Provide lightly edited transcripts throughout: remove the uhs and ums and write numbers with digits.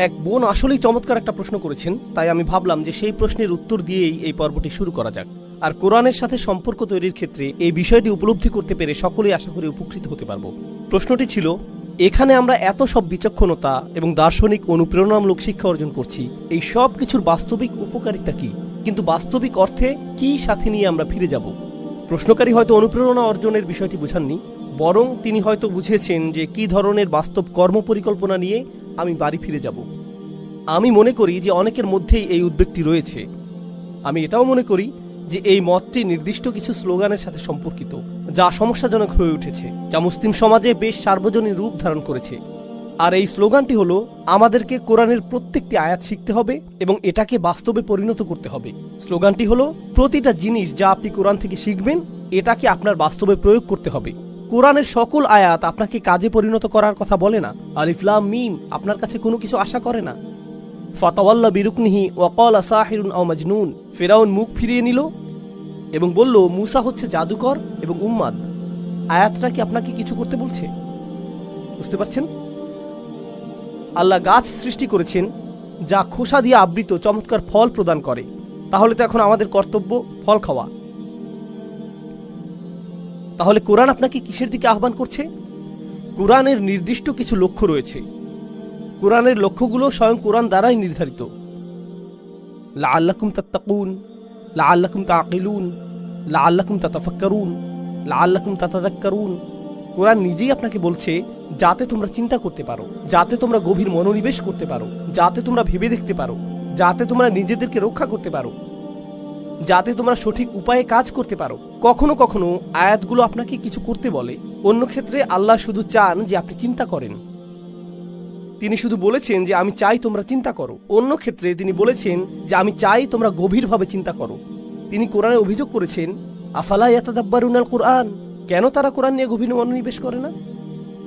এক বোন আসলেই চমৎকার একটা প্রশ্ন করেছেন, তাই আমি ভাবলাম যে সেই প্রশ্নের উত্তর দিয়েই এই পর্বটি শুরু করা যাক। আর কোরআনের সাথে সম্পর্ক তৈরির ক্ষেত্রে এই বিষয়টি উপলব্ধি করতে পেরে সকলেই আশা করি উপকৃত হতে পারব। প্রশ্নটি ছিল, এখানে আমরা এত সব বিচক্ষণতা এবং দার্শনিক অনুপ্রেরণামূলক শিক্ষা অর্জন করছি, এই সব কিছুর বাস্তবিক উপকারিতা কি, কিন্তু বাস্তবিক অর্থে কি সাথে নিয়ে আমরা ফিরে যাব? প্রশ্নকারী হয়তো অনুপ্রেরণা অর্জনের বিষয়টি বুঝাননি, বরং তিনি হয়তো বুঝেছেন যে কি ধরনের বাস্তব কর্মপরিকল্পনা নিয়ে আমি বাড়ি ফিরে যাব। আমি মনে করি যে অনেকের মধ্যেই এই উদ্বেগটি রয়েছে। আমি এটাও মনে করি যে এই মতটি নির্দিষ্ট কিছু স্লোগানের সাথে সম্পর্কিত, যা সমস্যাজনক হয়ে উঠেছে, যা মুসলিম সমাজে বেশ সার্বজনীন রূপ ধারণ করেছে। আর এই স্লোগানটি হলো, আমাদেরকে কোরআনের প্রত্যেকটি আয়াত শিখতে হবে এবং এটাকে বাস্তবে পরিণত করতে হবে। স্লোগানটি হলো, প্রতিটা জিনিস যা আপনি কোরআন থেকে শিখবেন এটাকে আপনার বাস্তবে প্রয়োগ করতে হবে। কোরআনের সকল আয়াত আপনাকে কাজে পরিণত করার কথা বলে না। আলিফ লাম মিম আপনার কাছে কোনো কিছু আশা করে না। ফাতাওয়াল্লা বিরুকনিহি ওয়াকালা সাহিরুন আও মাজনুন, ফিরাউন মুখ ফিরিয়ে নিল এবং বলল মূসা হচ্ছে জাদুকর এবং উম্মাদ। আয়াতটা কি আপনাকে কিছু করতে বলছে? বুঝতে পারছেন? আল্লাহ গাছ সৃষ্টি করেছেন যা খোসা দিয়ে আবৃত চমৎকার ফল প্রদান করে, তাহলে তো এখন আমাদের কর্তব্য ফল খাওয়া। তাহলে কোরআন আপনাকে কিসের দিকে আহ্বান করছে? কোরআনের নির্দিষ্ট কিছু লক্ষ্য রয়েছে। কোরআনের লক্ষ্যগুলো স্বয়ং কোরআন দ্বারাই নির্ধারিত। লাআল্লাকুম তাত্তাকুন, লাআল্লাকুম তাআকিলুন, লাআল্লাকুম তাতাফাক্কারুন, লাআল্লাকুম তাতাযাক্কারুন। কোরআন নিজেই আপনাকে বলছে যাতে তোমরা চিন্তা করতে পারো, যাতে তোমরা গভীর মনোনিবেশ করতে পারো, যাতে তোমরা ভেবে দেখতে পারো, যাতে তোমরা নিজেদেরকে রক্ষা করতে পারো, যাতে তোমরা সঠিক উপায়ে কাজ করতে পারো। কখনো কখনো আয়াতগুলো আপনাকে কিছু করতে বলে, অন্য ক্ষেত্রে আল্লাহ শুধু চান যে আপনি চিন্তা করেন। তিনি শুধু বলেছেন যে আমি চাই তোমরা চিন্তা করো। অন্য ক্ষেত্রে তিনি বলেছেন যে আমি চাই তোমরা গভীরভাবে চিন্তা করো। তিনি কোরআনে অভিযোগ করেছেন, আফালা ইয়াতাদাব্বারুনাল কুরআন, কেন তারা কোরআন নিয়ে গভীর মনোনিবেশ করে না?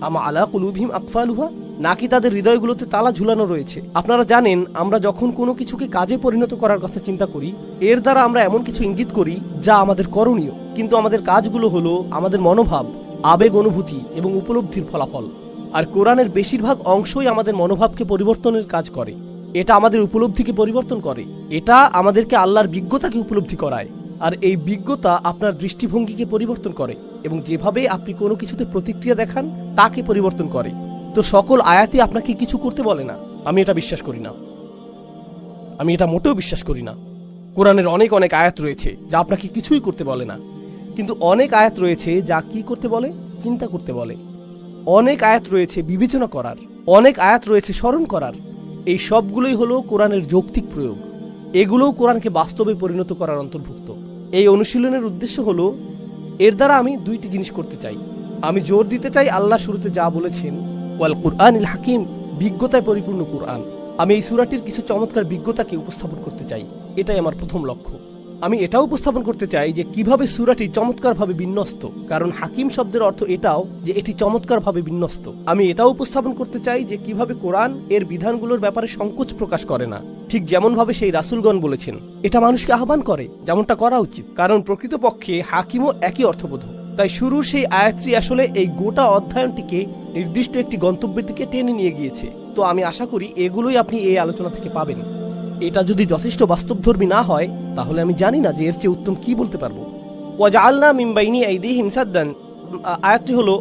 আমা আলা কুলুবিহিম আকফালুহা, নাকি তাদের হৃদয়গুলোতে তালা ঝুলানো রয়েছে? আপনারা জানেন, আমরা যখন কোনো কিছুকে কাজে পরিণত করার কথা চিন্তা করি, এর দ্বারা আমরা এমন কিছু ইঙ্গিত করি যা আমাদের করণীয়, কিন্তু আমাদের কাজগুলো হলো আমাদের মনোভাব, আবেগ, অনুভূতি এবং উপলব্ধির ফলাফল। আর কোরআনের বেশিরভাগ অংশই আমাদের মনোভাবকে পরিবর্তনের কাজ করে। এটা আমাদের উপলব্ধিকে পরিবর্তন করে। এটা আমাদেরকে আল্লাহর বিজ্ঞতাকে উপলব্ধি করায়। আর এই বিজ্ঞতা আপনার দৃষ্টিভঙ্গিকে পরিবর্তন করে এবং যেভাবে আপনি কোনো কিছুতে প্রতিক্রিয়া দেখান তাকে পরিবর্তন করে। তো সকল আয়াতই আপনাকে কিছু করতে বলে না, আমি এটা বিশ্বাস করি না। আমি এটা মোটেও বিশ্বাস করি না। কোরআনের অনেক অনেক আয়াত রয়েছে যা আপনাকে কিছুই করতে বলে না, কিন্তু অনেক আয়াত রয়েছে যা কি করতে বলে? চিন্তা করতে বলে। অনেক আয়াত রয়েছে বিবেচনা করার, অনেক আয়াত রয়েছে স্মরণ করার। এই সবগুলোই হলো কোরআনের যৌক্তিক প্রয়োগ। এগুলোও কোরআনকে বাস্তবে পরিণত করার অন্তর্ভুক্ত। এই অনুশীলনের উদ্দেশ্য হলো, এর দ্বারা আমি দুইটি জিনিস করতে চাই। আমি জোর দিতে চাই আল্লাহ শুরুতে যা বলেছেন, ওয়াল কুরআনিল হাকিম, বিজ্ঞতায় পরিপূর্ণ কোরআন। আমি এই সূরাটির কিছু চমৎকার বিজ্ঞতাকে উপস্থাপন করতে চাই। এটাই আমার প্রথম লক্ষ্য। আমি এটাও উপস্থাপন করতে চাই যে কিভাবে সূরাটি চমৎকারভাবে বিন্যস্ত, কারণ হাকিম শব্দের অর্থ এটাও যে এটি চমৎকারভাবে বিন্যস্ত। আমি এটাও উপস্থাপন করতে চাই যে কিভাবে কোরআন এর বিধানগুলোর ব্যাপারে সংকোচ প্রকাশ করে না, ঠিক যেমনভাবে সেই রাসূলগণ বলেছেন। এটা মানুষকে আহ্বান করে যেমনটা করা উচিত, কারণ প্রকৃতপক্ষে হাকিমও একই অর্থবোধ। তাই শুরুর সেই আয়াতটি আসলে এই গোটা অধ্যয়নটিকে নির্দিষ্ট একটি গন্তব্যের দিকে টেনে নিয়ে গিয়েছে। তো আমি আশা করি এগুলোই আপনি এই আলোচনা থেকে পাবেন। এটা যদি যথেষ্ট বাস্তবধর্মী না হয়, তাহলে আমি জানি না যে এর চেয়ে উত্তম কি বলতে পারবো। ওয়াজআলনা মিন বাইনি আইদিহিম সাদ্দান, আয়াতটি হলো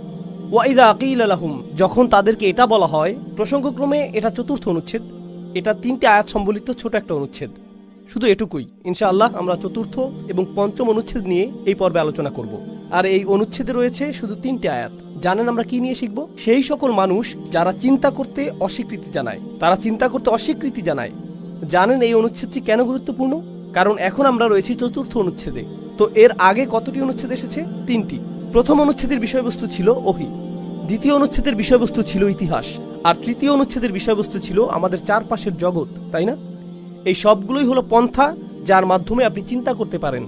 ওয়াইদা কিলা লাহুম, যখন তাদেরকে এটা বলা হয়। প্রসঙ্গক্রমে এটা চতুর্থ অনুচ্ছেদ। এটা 3টে আয়াত সম্বলিত ছোট একটা অনুচ্ছেদ। শুধু এটুকুই। ইনশাআল্লাহ আমরা চতুর্থ এবং পঞ্চম অনুচ্ছেদ নিয়ে এই পর্বে আলোচনা করব। আর এই অনুচ্ছেদে রয়েছে শুধু 3টে আয়াত। জানেন আমরা কি নিয়ে শিখব? সেই সকল মানুষ যারা চিন্তা করতে অস্বীকৃতি জানায়, তারা চিন্তা করতে অস্বীকৃতি জানায়। জানেন এই অনুচ্ছেদটি কেন গুরুত্বপূর্ণ? কারণ এখন আমরা রয়েছি চতুর্থ অনুচ্ছেদে। তো এর আগে কতটি অনুচ্ছেদ এসেছে? 3টি। প্রথম অনুচ্ছেদের বিষয়বস্তু ছিল ওহী, দ্বিতীয় অনুচ্ছেদের বিষয়বস্তু ছিল ইতিহাস, আর তৃতীয় অনুচ্ছেদের বিষয়বস্তু ছিল আমাদের চারপাশের জগৎ, তাই না? এই সবগুলোই হলো পন্থা যার মাধ্যমে আপনি চিন্তা করতে পারেন।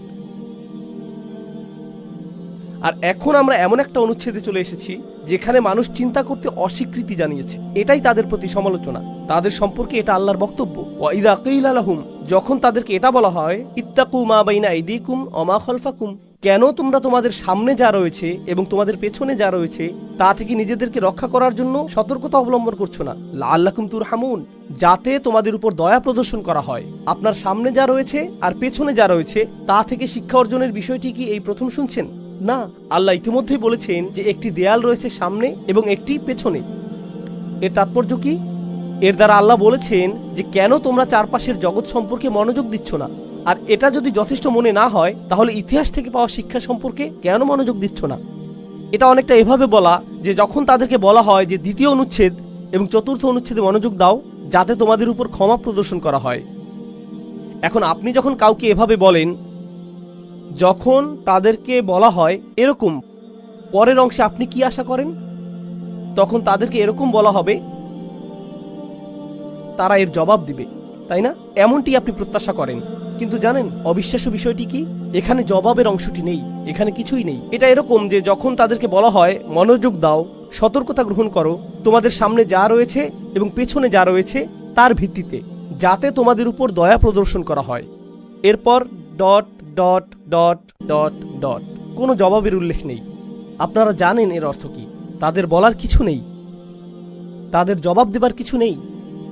আর এখন আমরা এমন একটা অনুচ্ছেদে চলে এসেছি যেখানে মানুষ চিন্তা করতে অস্বীকৃতি জানিয়েছে। এটাই তাদের প্রতি সমালোচনা, তাদের সম্পর্কে এটা আল্লাহর বক্তব্য। ওয়া ইযা কিলা লাহুম, যখন তাদেরকে এটা বলা হয়, ইত্তাকু মা বাইনা আইদিকুম ওয়া মা খালফাকুম, কেন তোমরা তোমাদের সামনে যা রয়েছে এবং তোমাদের পেছনে যা রয়েছে তা থেকে নিজেদেরকে রক্ষা করার জন্য সতর্কতা অবলম্বন করছো না, লাআল্লাকুম তুরহামুন, যাতে তোমাদের উপর দয়া প্রদর্শন করা হয়। আপনার সামনে যা রয়েছে আর পেছনে যা রয়েছে তা থেকে শিক্ষা অর্জনের বিষয়টি কি এই প্রথম শুনছেন? না, আল্লাহ ইতিমধ্যেই বলেছেন যে একটি দেয়াল রয়েছে সামনে এবং একটি পেছনে। এর তাৎপর্য কি? এর দ্বারা আল্লাহ বলেছেন যে কেন তোমরা চারপাশের জগৎ সম্পর্কে মনোযোগ দিচ্ছ না। আর এটা যদি যথেষ্ট মনে না হয় তাহলে ইতিহাস থেকে পাওয়া শিক্ষা সম্পর্কে কেন মনোযোগ দিচ্ছ না? এটা অনেকটা এভাবে বলা যে যখন তাদেরকে বলা হয় যে দ্বিতীয় অনুচ্ছেদ এবং চতুর্থ অনুচ্ছেদে মনোযোগ দাও যাতে তোমাদের উপর ক্ষমা প্রদর্শন করা হয়। এখন আপনি যখন কাউকে এভাবে বলেন, যখন তাদেরকে বলা হয় এরকম, পরের অংশে আপনি কি আশা করেন? তখন তাদেরকে এরকম বলা হবে, তারা এর জবাব দিবে, তাই না? এমনটি আপনি প্রত্যাশা করেন। কিন্তু জানেন অবিশ্বাস্য বিষয়টি কি? এখানে জবাবের অংশটি নেই, এখানে কিছুই নেই। এটা এরকম যে যখন তাদেরকে বলা হয় মনোযোগ দাও, সতর্কতা গ্রহণ করো, তোমাদের সামনে যা রয়েছে এবং পেছনে যা রয়েছে তার ভিত্তিতে, যাতে তোমাদের উপর দয়া প্রদর্শন করা হয়। এরপর dot dot dot dot dot, কোনো জবাবের উল্লেখ নেই। আপনারা জানেন এর অর্থ কি? তাদের বলার কিছু নেই, তাদের জবাব দেবার কিছু নেই।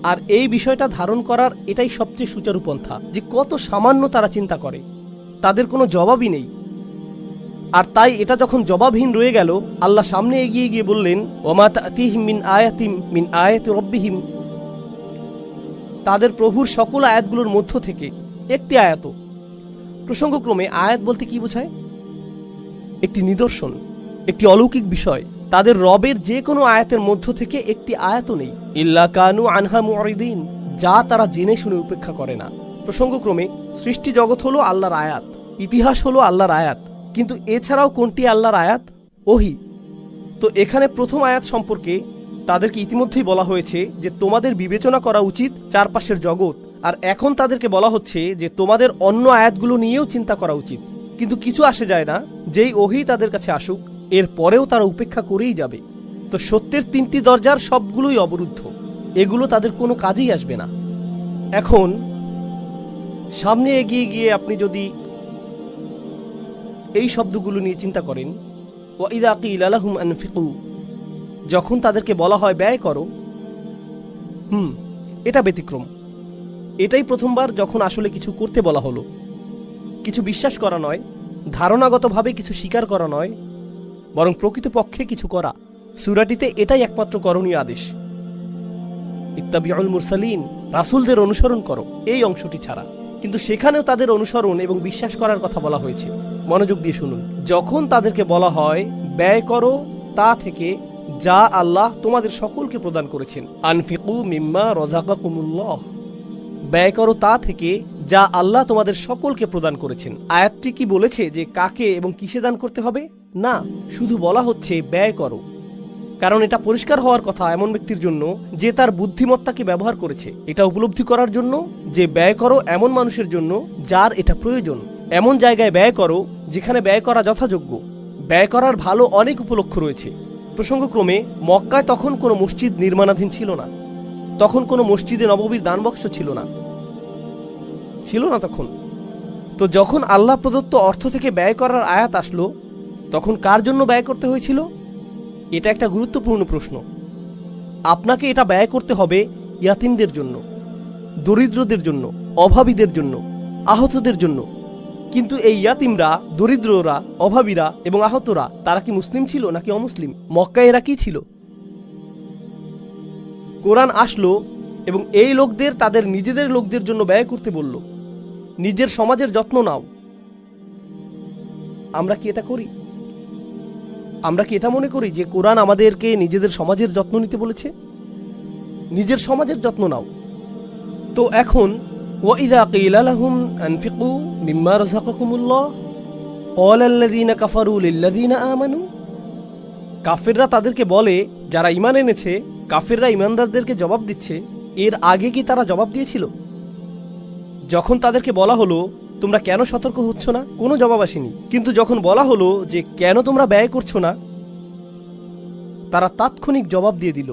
আর এই বিষয়টা ধারণ করার এটাই সবচেয়ে সুচারু পন্থা যে কত সামান্য তারা চিন্তা করে, তাদের কোনো জবাবই নেই। আর তাই এটা যখন জবাবহীন রয়ে গেল, আল্লাহ সামনে এগিয়ে গিয়ে বললেন, ওমা তাতিহিম মিন আয়াতিম মিন আয়াতি রব্বিহিম, তাদের প্রভুর সকল আয়াতগুলোর মধ্য থেকে একটি আয়াত। প্রসঙ্গক্রমে আয়াত বলতে কি বোঝায়? একটি নিদর্শন, একটি অলৌকিক বিষয়। তাদের রবের যে কোনো আয়াতের মধ্য থেকে একটি আয়াত নেই, ইল্লা কানু আনহা মুরিদিন, যা তারা জেনে শুনে উপেক্ষা করে না। প্রসঙ্গক্রমে সৃষ্টি জগৎ হলো আল্লাহর আয়াত, ইতিহাস হলো আল্লাহর আয়াত, কিন্তু এছাড়াও কোনটি আল্লাহর আয়াত? ওহী। তো এখানে প্রথম আয়াত সম্পর্কে তাদেরকে ইতিমধ্যেই বলা হয়েছে যে তোমাদের বিবেচনা করা উচিত চারপাশের জগৎ। আর এখন তাদেরকে বলা হচ্ছে যে তোমাদের অন্য আয়াতগুলো নিয়েও চিন্তা করা উচিত। কিন্তু কিছু আসে যায় না, যেই ওহী তাদের কাছে আসুক এর পরেও তারা উপেক্ষা করেই যাবে। তো সত্যের তিনটি দরজার সবগুলোই অবরুদ্ধ, এগুলো তাদের কোনো কাজেই আসবে না। এখন সামনে এগিয়ে গিয়ে আপনি যদি এই শব্দগুলো নিয়ে চিন্তা করেন, ওয়া ইযা কিলা লাহুম আনফিকু, যখন তাদেরকে বলা হয় ব্যয় করো, এটা ব্যতিক্রম। এটাই প্রথমবার যখন আসলে কিছু করতে বলা হলো, কিছু বিশ্বাস করা নয়, ধারণাগতভাবে কিছু স্বীকার করা নয়, বরং প্রকৃতপক্ষে কিছু করা। সূরাটিতে এটাই একমাত্র করণীয় আদেশ, ইত্তাবিউল মুরসালিন, রাসূলদের অনুসরণ করো, এই অংশটি ছাড়া। কিন্তু সেখানেও তাদের অনুসরণ এবং বিশ্বাস করার কথা বলা হয়েছে। মনোযোগ দিয়ে শুনুন, যখন তাদেরকে বলা হয় ব্যয় করো তা থেকে যা আল্লাহ তোমাদের সকলকে প্রদান করেছেন, আনফিকু মিম্মা রাযাকাকুমুল্লাহ, ব্যয় করো তা থেকে যা আল্লাহ তোমাদের সকলকে প্রদান করেছেন। আয়াতটি কি বলেছে যে কাকে এবং কিসে দান করতে হবে? না, শুধু বলা হচ্ছে ব্যয় করো। কারণ এটা পরিষ্কার হওয়ার কথা এমন ব্যক্তির জন্য যে তার বুদ্ধিমত্তাকে ব্যবহার করেছে, এটা উপলব্ধি করার জন্য যে ব্যয় করো এমন মানুষের জন্য যার এটা প্রয়োজন। এমন জায়গায় ব্যয় করো যেখানে ব্যয় করা যথাযোগ্য। ব্যয় করার ভালো অনেক উপলক্ষ রয়েছে। প্রসঙ্গক্রমে মক্কায় তখন কোনো মসজিদ নির্মাণাধীন ছিল না, তখন কোনো মসজিদে নববীর দানবক্স ছিল না তখন। তো যখন আল্লাহ প্রদত্ত অর্থ থেকে ব্যয় করার আয়াত আসলো, তখন কার জন্য ব্যয় করতে হয়েছিল? এটা একটা গুরুত্বপূর্ণ প্রশ্ন। আপনাকে এটা ব্যয় করতে হবে ইয়াতিমদের জন্য, দরিদ্রদের জন্য, অভাবীদের জন্য, আহতদের জন্য। কিন্তু এই ইয়াতিমরা, দরিদ্ররা, অভাবীরা এবং আহতরা তারা কি মুসলিম ছিল নাকি অমুসলিম? মক্কায় এরা কি ছিল? কোরআন আসলো এবং এই লোকদের তাদের নিজেদের লোকদের জন্য ব্যয় করতে বলল। নিজের সমাজের যত্ন নাও। আমরা কি এটা করি? আমরা কি এটা মনে করি যে কোরআন আমাদেরকে নিজেদের সমাজের যত্ন নিতে বলেছে? নিজের সমাজের যত্ন নাও। তো এখন ওয়া ইযা কিলা লাহুম আনফিকু মিম্মা রাযাকাকুমুল্লাহ ক্বালা আল্লাযীনা কাফারু লিল্লাযীনা আমানু, কাফেররা তাদেরকে বলে, যারা ঈমান এনেছে, কাফেররা ঈমানদারদেরকে জবাব দিচ্ছে। এর আগে কি তারা জবাব দিয়েছিল? যখন তাদেরকে বলা হলো তোমরা কেন সতর্ক হচ্ছ না? কোনো জবাব আসেনি। কিন্তু যখন বলা হলো যে কেন তোমরা ব্যয় করছো না, তারা তাৎক্ষণিক জবাব দিয়ে দিল,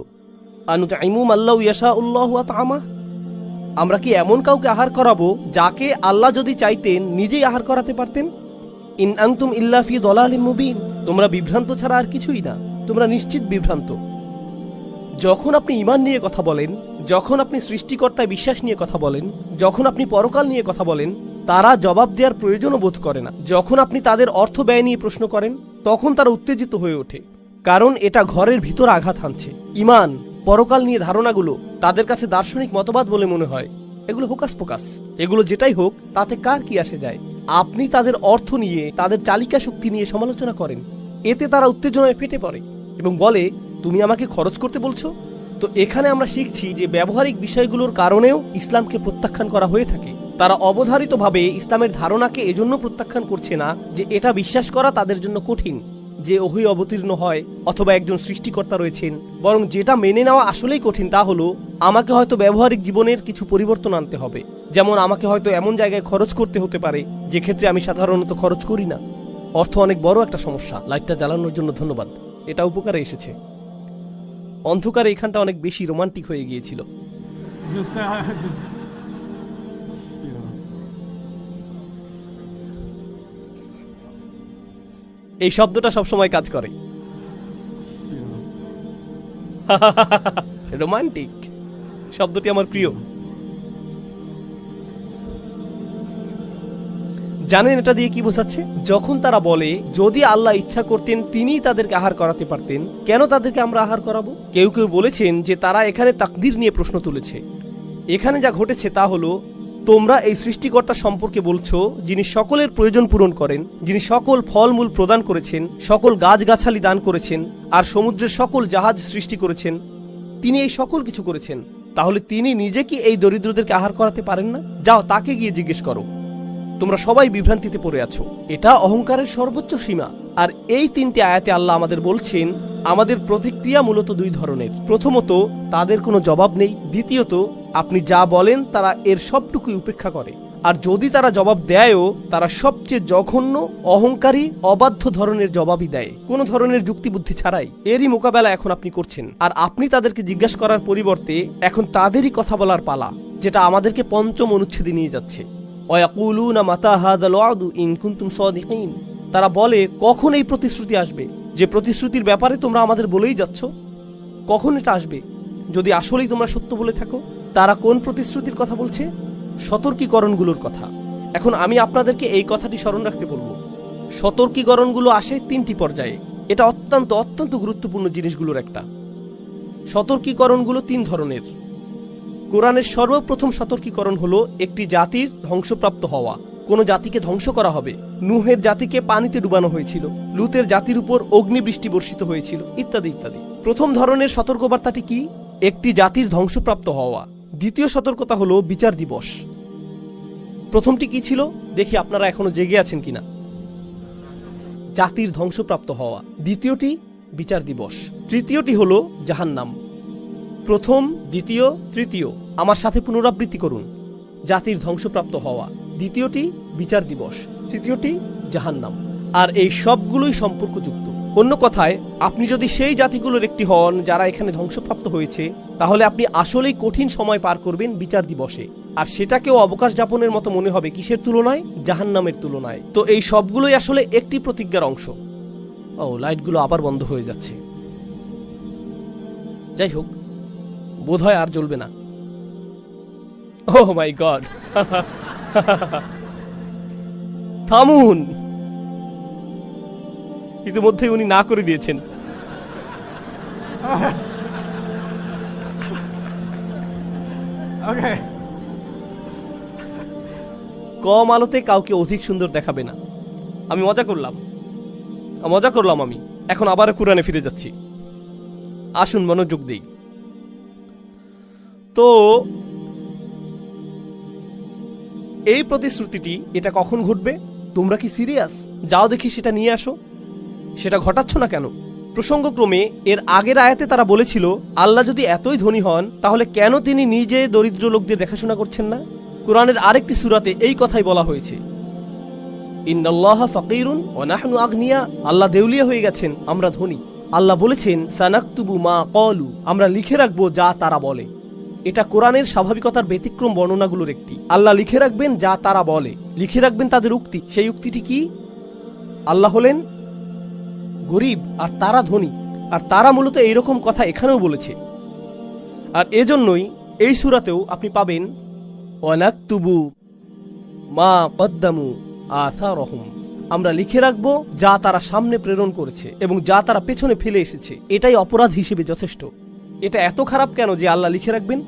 আনুতাইমু মাল্লাউ ইয়াশাউল্লাহু আতআমা, আমরা কি এমন কাউকে আহার করাবো যাকে আল্লাহ যদি চাইতেন নিজেই আহার করাতে পারতেন? ইন আনতুম ইল্লা ফি দালালিম মুবিন, তোমরা বিভ্রান্ত ছাড়া আর কিছুই না, তোমরা নিশ্চিত বিভ্রান্ত। যখন আপনি ঈমান নিয়ে কথা বলেন, যখন আপনি সৃষ্টিকর্তায় বিশ্বাস নিয়ে কথা বলেন, যখন আপনি পরকাল নিয়ে কথা বলেন, তারা জবাব দেওয়ার প্রয়োজনও বোধ করে না। যখন আপনি তাদের অর্থ ব্যয় নিয়ে প্রশ্ন করেন, তখন তারা উত্তেজিত হয়ে ওঠে, কারণ এটা ঘরের ভিতর আঘাত হানছে। ঈমান, পরকাল নিয়ে ধারণাগুলো তাদের কাছে দার্শনিক মতবাদ বলে মনে হয়। এগুলো হোকাস পোকাস। এগুলো যেটাই হোক, তাতে কার কি আসে যায়? আপনি তাদের অর্থ নিয়ে, তাদের চালিকা শক্তি নিয়ে সমালোচনা করেন, এতে তারা উত্তেজনায় ফেটে পড়ে এবং বলে, তুমি আমাকে খরচ করতে বলছো? তো এখানে আমরা শিখছি যে ব্যবহারিক বিষয়গুলোর কারণেও ইসলামকে প্রত্যাখ্যান করা হয়ে থাকে। তারা অবধারিতভাবে ইসলামের ধারণাকে এজন্য প্রত্যাখ্যান করছে না যে এটা বিশ্বাস করা তাদের জন্য কঠিন যে ওহী অবতীর্ণ হয় অথবা একজন সৃষ্টিকর্তা রয়েছেন, বরং যেটা মেনে নেওয়া আসলেই কঠিন তা হলো আমাকে হয়তো ব্যবহারিক জীবনের কিছু পরিবর্তন আনতে হবে। যেমন আমাকে হয়তো এমন জায়গায় খরচ করতে হতে পারে যে ক্ষেত্রে আমি সাধারণত খরচ করি না। অর্থ অনেক বড় একটা সমস্যা। লাইটটা জ্বালানোর জন্য ধন্যবাদ, এটা উপকারে এসেছে। অন্ধকারে এখানটা অনেক বেশি রোমান্টিক হয়ে গিয়েছিল। এই শব্দটা সবসময় কাজ করে, রোমান্টিক শব্দটি আমার প্রিয়। জানেন এটা দিয়ে কি বোঝাচ্ছে? যখন তারা বলে যদি আল্লাহ ইচ্ছা করতেন তিনিই তাদেরকে আহার করাতে পারতেন, কেন তাদেরকে আমরা আহার করাবো? কেউ কেউ বলেছেন যে তারা এখানে তাকদীর নিয়ে প্রশ্ন তুলেছে। এখানে যা ঘটেছে তা হলো, তোমরা এই সৃষ্টিকর্তা সম্পর্কে বলছো যিনি সকলের প্রয়োজন পূরণ করেন, যিনি সকল ফলমূল প্রদান করেছেন, সকল গাছগাছালি দান করেছেন, আর সমুদ্রের সকল জাহাজ সৃষ্টি করেছেন, তিনি এই সকল কিছু করেছেন। তাহলে তিনি নিজে কি এই দরিদ্রদেরকে আহার করাতে পারেন না? যাও তাকে গিয়ে জিজ্ঞেস করো। তোমরা সবাই বিভ্রান্তিতে পড়ে আছো। এটা অহংকারের সর্বোচ্চ সীমা। আর এই তিনটি আয়াতে আল্লাহ আমাদের বলছেন আমাদের প্রতিক্রিয়া মূলত দুই ধরনের। প্রথমত, তাদের কোনো জবাব নেই। দ্বিতীয়ত, আপনি যা বলেন তারা এর সবটুকুই উপেক্ষা করে। আর যদি তারা জবাব দেয়ও, তারা সবচেয়ে জঘন্য, অহংকারী, অবাধ্য ধরনের জবাবই দেয়, কোনো ধরনের যুক্তিবুদ্ধি ছাড়াই। এরই মোকাবেলা এখন আপনি করছেন। আর আপনি তাদেরকে জিজ্ঞাসা করার পরিবর্তে এখন তাদেরই কথা বলার পালা, যেটা আমাদেরকে পঞ্চম অনুচ্ছেদে নিয়ে যাচ্ছে। ওয়ায়াকুলুনা মাতা হাযাল ওয়াদু ইন কুনতুম সাদিকিন, তারা বলে কখন এই প্রতিশ্রুতি আসবে, যে প্রতিশ্রুতির ব্যাপারে তোমরা আমাদের বলেই যাচ্ছ? কখন এটা আসবে যদি আসলেই তোমরা সত্য বলে থাকো? তারা কোন প্রতিশ্রুতির কথা বলছে? সতর্কীকরণগুলোর কথা। এখন আমি আপনাদেরকে এই কথাটি স্মরণ রাখতে বলবো। সতর্কীকরণগুলো আসে তিনটি পর্যায়ে। এটা অত্যন্ত অত্যন্ত গুরুত্বপূর্ণ জিনিসগুলোর একটা। সতর্কীকরণগুলো তিন ধরনের। কোরআনের সর্বপ্রথম সতর্কীকরণ হলো একটি জাতির ধ্বংসপ্রাপ্ত হওয়া। কোন জাতিকে ধ্বংস করা হবে। নূহের জাতিকে পানিতে ডুবানো হয়েছিল, লুতের জাতির উপর অগ্নিবৃষ্টি বর্ষিত হয়েছিল, ইত্যাদি ইত্যাদি। প্রথম ধরনের সতর্কবার্তাটি কি? একটি জাতির ধ্বংসপ্রাপ্ত হওয়া। দ্বিতীয় সতর্কতা হলো বিচার দিবস। প্রথমটি কি ছিল দেখি আপনারা এখনো জেগে আছেন কিনা। জাতির ধ্বংসপ্রাপ্ত হওয়া। দ্বিতীয়টি বিচার দিবস। তৃতীয়টি হলো জাহান্নাম। প্রথম, দ্বিতীয়, তৃতীয় আমার সাথে পুনরাবৃত্তি করুন। জাতির ধ্বংসপ্রাপ্ত হওয়া, দ্বিতীয়টি বিচার দিবস, তৃতীয়টি জাহান্নাম। আর এই সবগুলোই সম্পর্কযুক্ত। অন্য কথায়, আপনি যদি সেই জাতিগুলোর একটি হন যারা এখানে ধ্বংসপ্রাপ্ত হয়েছে, তাহলে আপনি আসলেই কঠিন সময় পার করবেন বিচার দিবসে। আর সেটাকেও অবকাশ যাপনের মতো মনে হবে কিসের তুলনায়? জাহান্নামের তুলনায়। তো এই সবগুলোই আসলে একটি প্রতিজ্ঞার অংশ। ও, লাইটগুলো আবার বন্ধ হয়ে যাচ্ছে। যাই হোক, বোধহয় আর জ্বলবে না। ওহ মাই গড, থামুন। ইতিমধ্যে উনি না করে দিয়েছেন। কম আলোতে কাউকে অধিক সুন্দর দেখাবে না। আমি মজা করলাম আমি। এখন আবার কুরআনে ফিরে যাচ্ছি। আসুন মনোযোগ দেই। তো এই প্রতিশ্রুতিটি এটা কখন ঘটবে? তোমরা কি সিরিয়াস? যাও দেখি সেটা নিয়ে আসো। সেটা ঘটাচ্ছ না কেন? প্রসঙ্গক্রমে এর আগের আয়াতে তারা বলেছিল আল্লাহ যদি এতই ধনী হন তাহলে কেন তিনি নিজে দরিদ্র লোকদের দেখাশোনা করছেন না? কোরআনের আরেকটি সূরাতে এই কথাই বলা হয়েছে। ইন্নাল্লাহা ফাকিরুন ওয়া নাহনু আগনিয়া, আল্লাহ দেউলিয়া হয়ে গেছেন, আমরা ধনী। আল্লাহ বলেছেন সানাকতুবু মা ক্বালু, আমরা লিখে রাখবো যা তারা বলে। এটা কোরআনের স্বাভাবিকতার ব্যতিক্রম বর্ণনাগুলোর একটি। আল্লাহ লিখে রাখবেন যা তারা বলে, লিখে রাখবেন তাদের উক্তি। সেই উক্তিটি কি? আল্লাহ হলেন গরিব আর তারা ধনী, আর তারা মূলত এইরকম কথা এখানেও বলেছে। আর এজন্যই এই সূরাতেও আপনি পাবেন ওয়ানাকতুবু মা কদ্দামু আসারহুম, আমরা লিখে রাখবো যা তারা সামনে প্রেরণ করেছে এবং যা তারা পেছনে ফেলে এসেছে। এটাই অপরাধ হিসেবে যথেষ্ট। এটা এত খারাপ কেন যে আল্লাহ লিখে রাখবেন?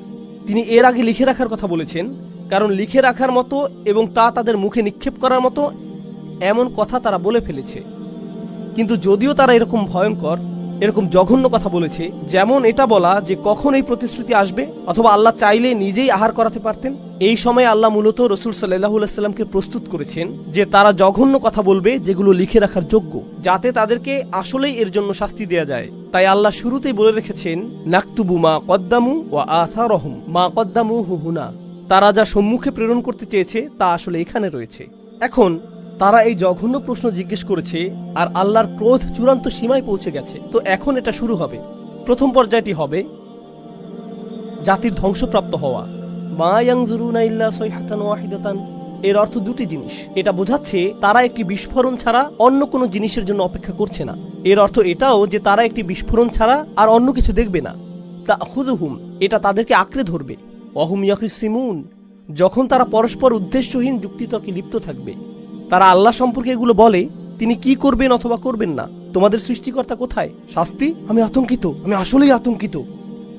তিনি এর আগে লিখে রাখার কথা বলেছেন, কারণ লিখে রাখার মতো এবং তা তাদের মুখে নিক্ষেপ করার মতো এমন কথা তারা বলে ফেলেছে। কিন্তু যদিও তারা এরকম ভয়ঙ্কর, এরকম জঘন্য কথা বলেছে, যেমন এটা বলা যে কখন এই প্রতিশ্রুতি আসবে, অথবা আল্লাহ চাইলে নিজেই আহার করাতে পারতেন, এই সময় আল্লাহ মূলত রাসূল সাল্লাল্লাহু আলাইহি সাল্লামকে প্রস্তুত করেছেন যে তারা জঘন্য কথা বলবে যেগুলো লিখে রাখার যোগ্য, যাতে তাদেরকে আসলেই এর জন্য শাস্তি দেয়া যায়। তাই আল্লাহ শুরুতেই বলে রেখেছেন নাকতুবু মা কদ্দামু ওয়া আসারহুম, মা কদ্দামু হুনা, তারা যা সম্মুখে প্রেরণ করতে চেয়েছে তা আসলে এখানে রয়েছে। এখন তারা এই জঘন্য প্রশ্ন জিজ্ঞেস করেছে আর আল্লাহর ক্রোধ চূড়ান্ত সীমায় পৌঁছে গেছে। তো এখন এটা শুরু হবে। প্রথম পর্যায়টি হবে জাতির ধ্বংসপ্রাপ্ত হওয়া। মা ইয়ানজুরুনা ইল্লা সাইহাতান ওয়াহিদাতান, এর অর্থ দুটি জিনিস। এটা বোঝাচ্ছে তারা একটি বিস্ফোরণ ছাড়া অন্য কোনো জিনিসের জন্য অপেক্ষা করছে না। এর অর্থ এটাও যে তারা একটি বিস্ফোরণ ছাড়া আর অন্য কিছু দেখবে না। তাখুযুহুম, এটা তাদেরকে আঁকড়ে ধরবে। ওয়াহুম ইয়াখিসিমুন, যখন তারা পরস্পর উদ্দেশ্যহীন যুক্তিতর্কে লিপ্ত থাকবে। তারা আল্লাহ সম্পর্কে এগুলো বলে, তিনি কি করবেন অথবা করবেন না, তোমাদের সৃষ্টিকর্তা কোথায়, শাস্তি, আমি আতঙ্কিত, আমি আসলেই আতঙ্কিত।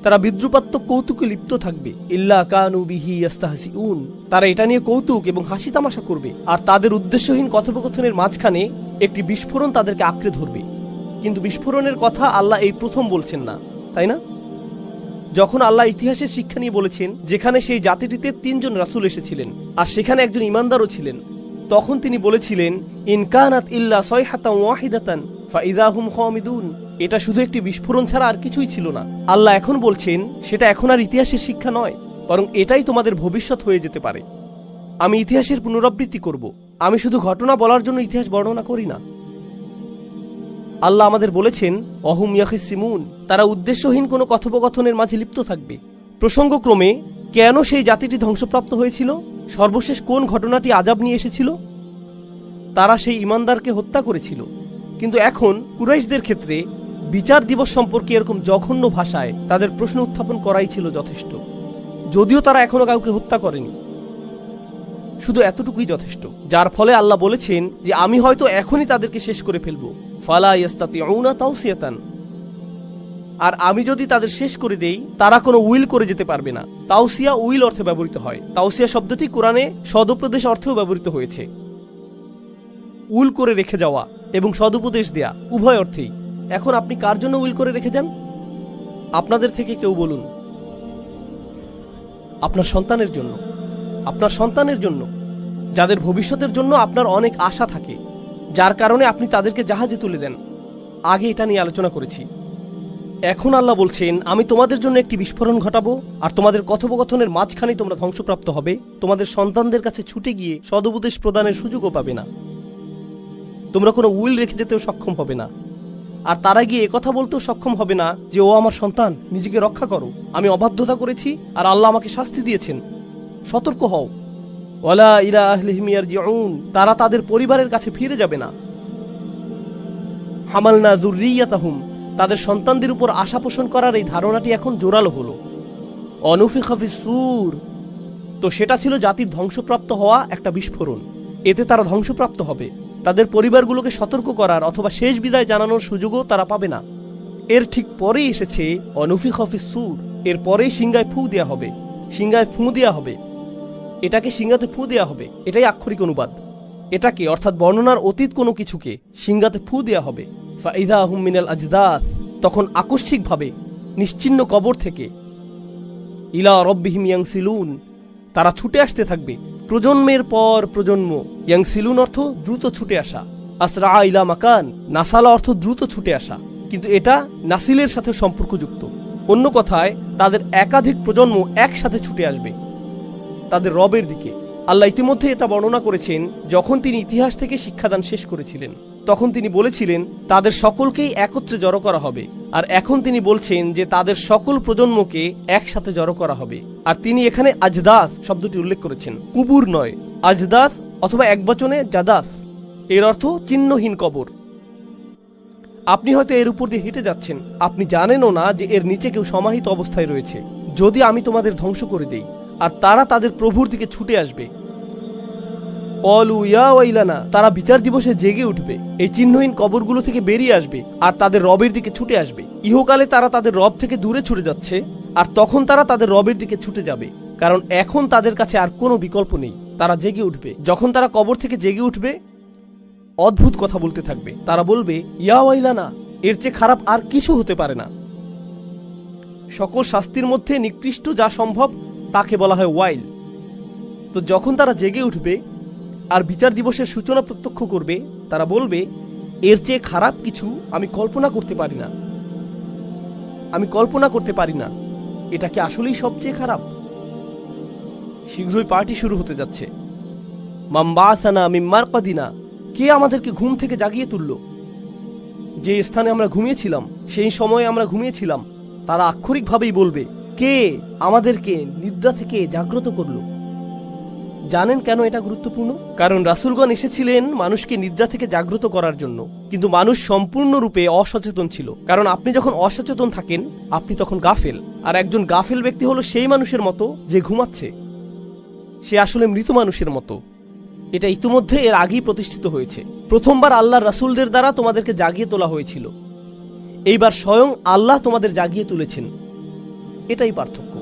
তারা বিদ্রুপাত্মক কৌতুকে লিপ্ত থাকবে। ইল্লা কানু বিহি ইস্তাহজিউন, তারা এটা নিয়ে কৌতুক এবং হাসি তামাশা করবে। আর তাদের উদ্দেশ্যহীন কথোপকথনের মাঝখানে একটি বিস্ফোরণ তাদেরকে আঁকড়ে ধরবে। কিন্তু বিস্ফোরণের কথা আল্লাহ এই প্রথম বলছেন না, তাই না? যখন আল্লাহ ইতিহাসের শিক্ষা নিয়ে বলেছেন, যেখানে সেই জাতিটিতে ৩ জন রাসূল এসেছিলেন আর সেখানে একজন ইমানদারও ছিলেন, তখন তিনি বলেছিলেন ইনকানাত ইল্লা সাইহাতান ওয়াহিদাতান ফাইযা হুম খামিদুন, এটা শুধু একটি বিস্ফোরণ ছাড়া আর কিছুই ছিল না। আল্লাহ এখন বলছেন সেটা এখন আর ইতিহাসের শিক্ষা নয়, বরং এটাই তোমাদের ভবিষ্যৎ হয়ে যেতে পারে। আমি ইতিহাসের পুনরাবৃত্তি করব, আমি শুধু ঘটনা বলার জন্য ইতিহাস বর্ণনা করি না। আল্লাহ আমাদের বলেছেন অহুম ইয়াখিসিমুন, তারা উদ্দেশ্যহীন কোনো কথোপকথনের মাঝে লিপ্ত থাকবে। প্রসঙ্গক্রমে কেন সেই জাতিটি ধ্বংসপ্রাপ্ত হয়েছিল? সর্বশেষ কোন ঘটনাটি আযাব নিয়ে এসেছিল? তারা সেই ইমানদারকে হত্যা করেছিল। কিন্তু এখন কুরাইশদের ক্ষেত্রে বিচার দিবস সম্পর্কে এরকম জঘন্য ভাষায় তাদের প্রশ্ন উত্থাপন করাই ছিল যথেষ্ট। যদিও তারা এখনো কাউকে হত্যা করেনি, শুধু এতটুকুই যথেষ্ট। যার ফলে আল্লাহ বলেছেন যে আমি হয়তো এখনই তাদেরকে শেষ করে ফেলবো। ফালা ইয়াস্তাতিউনা তাওসিয়াতান, আর আমি যদি তাদের শেষ করে দেই তারা কোনো উইল করে যেতে পারবে না। তাওসিয়া উইল অর্থে ব্যবহৃত হয়। তাওসিয়া শব্দটি কোরআনে সদুপদেশ অর্থেও ব্যবহৃত হয়েছে। উইল করে রেখে যাওয়া এবং সদুপদেশ দেয়া উভয় অর্থেই। এখন আপনি কার জন্য উইল করে রেখে যান? আপনাদের থেকে কেউ বলুন আপনার সন্তানের জন্য, আপনার সন্তানের জন্য, যাদের ভবিষ্যতের জন্য আপনার অনেক আশা থাকে, যার কারণে আপনি তাদেরকে জাহাজে তুলে দেন। আগে এটা নিয়ে আলোচনা করেছি। এখন আল্লাহ বলছেন আমি তোমাদের জন্য একটি বিস্ফোরণ ঘটাবো, আর তোমাদের কথোপকথনের মাঝখানে তোমরা ধ্বংসপ্রাপ্ত হবে। তোমাদের সন্তানদের কাছে ছুটে গিয়ে সদুপদেশ প্রদানের সুযোগও পাবে না। তোমরা কোনো উইল রেখে যেতেও সক্ষম হবে না। আর তারা গিয়ে একথা বলতেও সক্ষম হবে না যে ও আমার সন্তান, নিজেকে রক্ষা করো, আমি অবাধ্যতা করেছি আর আল্লাহ আমাকে শাস্তি দিয়েছেন, সতর্ক হও। ওয়ালা ইলা আহলিহিম ইয়ারজিউন, তারা তাদের পরিবারের কাছে ফিরে যাবে না। হামালনা যুররিয়াতাহুম, তাদের সন্তানদের উপর আশা পোষণ করার এই ধারণাটি এখন জোরালো হলো। অনুফিখা ফিস-সূর, তো সেটা ছিল জাতির ধ্বংসপ্রাপ্ত হওয়া একটা বিস্ফোরণ। এতে তারা ধ্বংসপ্রাপ্ত হবে। তাদের পরিবারগুলোকে সতর্ক করার অথবা শেষ বিদায় জানানোর সুযোগও তারা পাবে না। এর ঠিক পরেই এসেছে অনুফিখা ফিস-সূর, এর পরেই সিংহায় ফু দেয়া হবে। সিংহায় ফু দেয়া হবে, এটাকে সিংহাতে ফু দেয়া হবে, এটাই আক্ষরিক অনুবাদ। এটাকে অর্থাৎ বর্ণনার অতীত কোনো কিছুকে সিংহাতে ফু দেয়া হবে। ফাইযা হুম মিনাল আজদাস, তখন আকস্মিকভাবে নিশ্চিহ্ন কবর থেকে ইলা রব্বিহিম ইয়ানসিলুন, তারা ছুটে আসতে থাকবে প্রজন্মের পর প্রজন্ম। ইয়ানসিলুন অর্থ দ্রুত ছুটে আসা। আসরা ইলা মাকান, নাসালা অর্থ দ্রুত ছুটে আসা, কিন্তু এটা নাসিলের সাথে সম্পর্কযুক্ত। অন্য কথায় তাদের একাধিক প্রজন্ম একসাথে ছুটে আসবে তাদের রবের দিকে। আল্লাহ ইতিমধ্যে এটা বর্ণনা করেছেন, যখন তিনি ইতিহাস থেকে শিক্ষাদান শেষ করেছিলেন তখন তিনি বলেছিলেন তাদের সকলকেই একত্রে জড়ো করা হবে। আর এখন তিনি বলছেন যে তাদের সকল প্রজন্মকে একসাথে জড়ো করা হবে। আর তিনি এখানে আজদাস শব্দটি উল্লেখ করেছেন, কুবুর নয়। আজদাস অথবা একবচনে জাদাস, এর অর্থ চিহ্নহীন কবর। আপনি হয়তো এর উপর দিয়ে হেঁটে যাচ্ছেন, আপনি জানেনও না যে এর নিচে কেউ সমাহিত অবস্থায় রয়েছে। যদি আমি তোমাদের ধ্বংস করে দেই, আর তারা তাদের প্রভুর দিকে ছুটে আসবে, অলু ইয়া ওয়াইলানা, তারা বিচার দিবসে জেগে উঠবে, এই চিহ্নহীন কবরগুলো থেকে বেরিয়ে আসবে আর তাদের রবের দিকে ছুটে আসবে। ইহকালে তারা তাদের রব থেকে দূরে ছুটে যাচ্ছে, আর তখন তারা তাদের রবের দিকে ছুটে যাবে, কারণ এখন তাদের কাছে আর কোনো বিকল্প নেই। তারা জেগে উঠবে। যখন তারা কবর থেকে জেগে উঠবে, অদ্ভুত কথা বলতে থাকবে। তারা বলবে, ইয়া ওয়াইলানা, এর চেয়ে খারাপ আর কিছু হতে পারে না। সকল শাস্তির মধ্যে নিকৃষ্ট যা সম্ভব তাকে বলা হয় ওয়াইল। তো যখন তারা জেগে উঠবে আর বিচার দিবসের সূচনা প্রত্যক্ষ করবে, তারা বলবে, এর চেয়ে খারাপ কিছু আমি কল্পনা করতে পারি না। আমি কল্পনা করতে পারি না, এটা কি আসলেই সবচেয়ে খারাপ? শীঘ্রই পার্টি শুরু হতে যাচ্ছে। মাম্বাসানা মিম্মার কদিনা, কে আমাদেরকে ঘুম থেকে জাগিয়ে তুলল? যে স্থানে আমরা ঘুমিয়েছিলাম, সেই সময়ে আমরা ঘুমিয়েছিলাম। তারা আক্ষরিকভাবেই বলবে, কে আমাদেরকে নিদ্রা থেকে জাগ্রত করলো? জানেন কেন এটা গুরুত্বপূর্ণ? কারণ রাসূলগণ এসেছিলেন মানুষকে নিদ্রা থেকে জাগ্রত করার জন্য, কিন্তু মানুষ সম্পূর্ণরূপে অসচেতন ছিল। কারণ আপনি যখন অসচেতন থাকেন, আপনি তখন গাফেল। আর একজন গাফেল ব্যক্তি হলো সেই মানুষের মতো যে ঘুমাচ্ছে, সে আসলে মৃত মানুষের মতো। এটা ইতিমধ্যে এর আগেই প্রতিষ্ঠিত হয়েছে। প্রথমবার আল্লাহর রাসূলদের দ্বারা তোমাদেরকে জাগিয়ে তোলা হয়েছিল, এইবার স্বয়ং আল্লাহ তোমাদের জাগিয়ে তুলেছেন। এটাই পার্থক্য।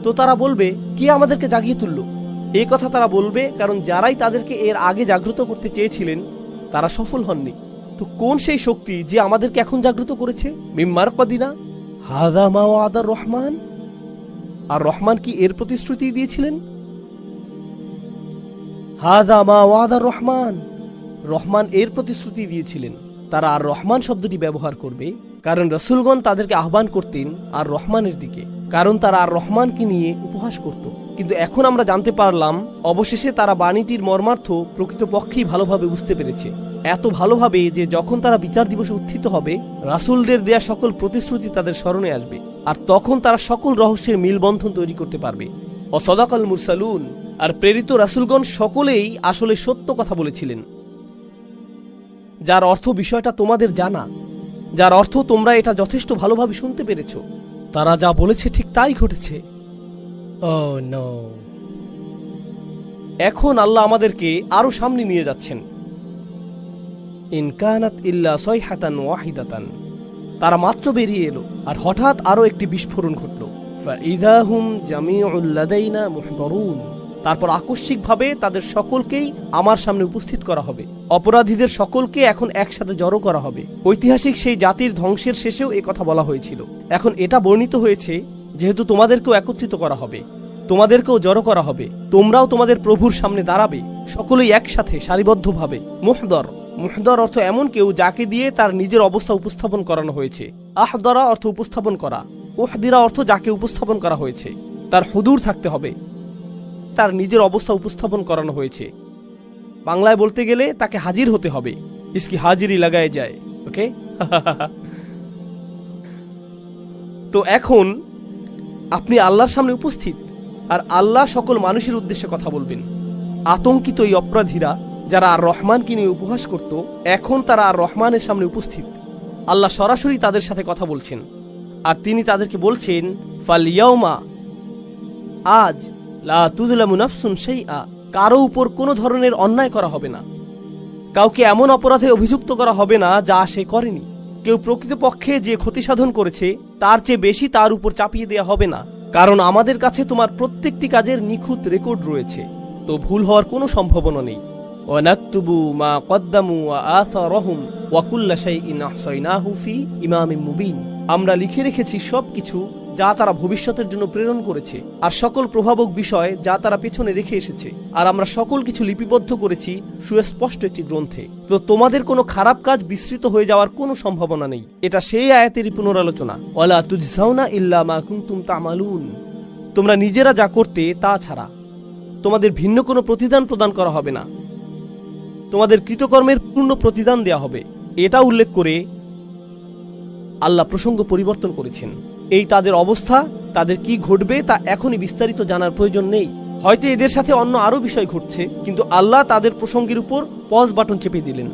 তো তারা বলবে, কে আমাদেরকে জাগিয়ে তুলল? এই কথা তারা বলবে কারণ যারাই তাদেরকে এর আগে জাগ্রত করতে চেয়েছিলেন তারা সফল হননি। তো কোন সেই শক্তি যে আমাদেরকে এখন জাগ্রত করেছে? মিম্মার কদিনা হাদা মা ওয়াদার রহমান। আর রহমান কি এর প্রতিশ্রুতি দিয়েছিলেন? হাদা মা ওয়াদার রহমান, রহমান এর প্রতিশ্রুতি দিয়েছিলেন। তারা আর রহমান শব্দটি ব্যবহার করবে কারণ রাসূলগণ তাদেরকে আহ্বান করতেন আর রহমানের দিকে, কারণ তারা আর রহমানকে নিয়ে উপহাস করত। কিন্তু এখন আমরা জানতে পারলাম অবশেষে তারা বাণীটির মর্মার্থ প্রকৃতপক্ষেই ভালোভাবে বুঝতে পেরেছে। এত ভালোভাবে যে যখন তারা বিচার দিবসে উত্থিত হবে, রাসূলদের দেয়া সকল প্রতিশ্রুতি তাদের স্মরণে আসবে, আর তখন তারা সকল রহস্যের মিলবন্ধন তৈরি করতে পারবে। অসদাকাল মুরসালুন, আর প্রেরিত রাসূলগণ সকলেই আসলে সত্য কথা বলেছিলেন, যার অর্থ বিষয়টা তোমাদের জানা, যার অর্থ তোমরা এটা যথেষ্ট ভালোভাবে শুনতে পেরেছ। তারা যা বলেছে ঠিক তাই ঘটেছে। Oh no! এখন আল্লাহ আমাদেরকে আরো সামনে নিয়ে যাচ্ছেন। ইন কানাত ইল্লা সাইহাতান ওয়াহিদাতান, তারা মাত্র বেরিয়ে এলো আর হঠাৎ আরো একটি বিস্ফোরণ ঘটল। ফাইযা হুম জামিউল লাদাইনা মুহদারুন, তারপর আকস্মিকভাবে তাদের সকলকেই আমার সামনে উপস্থিত করা হবে। অপরাধীদের সকলকে এখন একসাথে জড়ো করা হবে। ঐতিহাসিক সেই জাতির ধ্বংসের শেষেও কথা বলা হয়েছিল। এখন এটা বর্ণিত হয়েছে যেহেতু তোমাদেরকেও একত্রিত করা হবে, তোমাদেরকেও জড়ো করা হবে, তোমরাও তোমাদের প্রভুর সামনে দাঁড়াবে, সকলেই একসাথে সারিবদ্ধভাবে। মুহদর, মুহদর অর্থ এমন কেউ যাকে দিয়ে তার নিজের অবস্থা উপস্থাপন করানো হয়েছে। আহদরা অর্থ উপস্থাপন করা, উহদিরা অর্থ যাকে উপস্থাপন করা হয়েছে। তার হুদুর থাকতে হবে, তার নিজের অবস্থা উপস্থাপন করানো হয়েছে। বাংলায় বলতে গেলে তাকে হাজির হতে হবে। ইসকি হাজিরি লাগায় যায়। ওকে। তো এখন আপনি আল্লাহর সামনে উপস্থিত, আর আল্লাহ সকল মানুষের উদ্দেশ্যে কথা বলবেন। আতঙ্কিত এই অপরাধীরা যারা আর রহমানকে নিয়ে উপহাস করত, এখন তারা আর রহমানের সামনে উপস্থিত। আল্লাহ সরাসরি তাদের সাথে কথা বলছেন, আর তিনি তাদেরকে বলছেন, ফালিয়াউমা, আজ, লা তুযলামু নাফসুন শাইআ, কারো উপর কোনো ধরনের অন্যায় করা হবে না। কাউকে এমন অপরাধে অভিযুক্ত করা হবে না যা সে করেনি। কেউ প্রকৃতপক্ষে যে ক্ষতি সাধন করেছে তার চেয়ে বেশি তার উপর চাপিয়ে দেয়া হবে না, কারণ আমাদের কাছে তোমার প্রত্যেকটি কাজের নিখুঁত রেকর্ড রয়েছে, তো ভুল হওয়ার কোনো সম্ভাবনা নেই। ওয়া নাকতুবু মা কদ্দামু ওয়া আসারহুম ওয়া কুল্লা শাইইন আহসাইনাহু ফি ইমামিন মুবিন, আমরা লিখে রেখেছি সবকিছু যা তারা ভবিষ্যতের জন্য প্রেরণ করেছে, আর সকল প্রভাবক বিষয় যা তারা পেছনে রেখে এসেছে, আর আমরা সকল কিছু লিপিবদ্ধ করেছি সুস্পষ্ট একটি গ্রন্থে। তো তোমাদের কোনো খারাপ কাজ বিস্তৃত হয়ে যাওয়ার কোনো সম্ভাবনা নেই। এটা সেই আয়াতেরই পুনরালোচনা। ওয়ালা তুজজাউনা ইল্লা মা কুনতুম তা'মালুন, তোমরা নিজেরা যা করতে তা ছাড়া। তোমাদের ভিন্ন কোনো প্রতিদান প্রদান করা হবে না, তোমাদের কৃতকর্মের পূর্ণ প্রতিদান দেয়া হবে। এটা উল্লেখ করে আল্লাহ প্রসঙ্গ পরিবর্তন করেছেন। এই তাদের অবস্থা, তাদের কি ঘটবে তা এখনই বিস্তারিত জানার প্রয়োজন নেই। হয়তো এদের সাথে অন্য আরো বিষয় ঘটছে, কিন্তু আল্লাহ তাদের প্রসঙ্গের উপর পজ বাটন চেপে দিলেন।